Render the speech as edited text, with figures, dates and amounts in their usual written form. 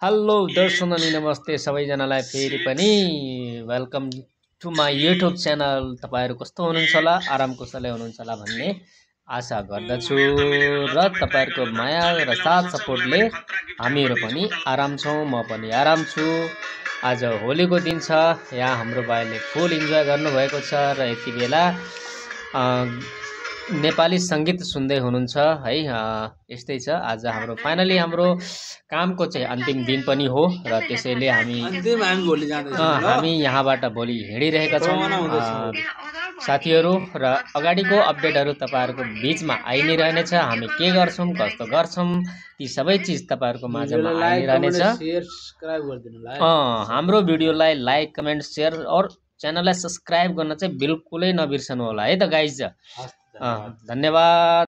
Hello दर्शकमण्डली नमस्ते सबैजनालाई फेरि पनि welcome to my YouTube channel. तपाईहरु कस्तो हुनुहुन्छ होला, आराम कुशलै हुनुहुन्छ होला भन्ने आशा गर्दछु र तपाईहरुको माया र साथ सपोर्टले हामीहरु पनि आराम छौं, म पनि आराम छु। आज होलीको दिन छ, यहाँ हाम्रो भाइले फुल इन्जोय गर्नु भएको छ र यति बेला नेपाली संगीत सुन्दै हुनुहुन्छ है। यस्तै छ, आज हाम्रो फाइनली हाम्रो कामको चाहिँ अन्तिम दिन पनि हो र त्यसैले हामी यहाँबाट भोलि हिँडिरहेका छौं साथीहरु र अगाडिको अपडेटहरु तपाईहरुको बीचमा आइ नै रहनेछ। हामी के गर्छौं, कस्तो गर्छौं, ती सबै चीज तपाईहरुको माझमा आइरहनेछ। हाम्रो भिडियोलाई लाइक कमेन्ट शेयर और च्यानललाई सब्स्क्राइब गर्न चाहिँ बिल्कुलै नबिर्सनु होला है त गाइज। धन्यवाद।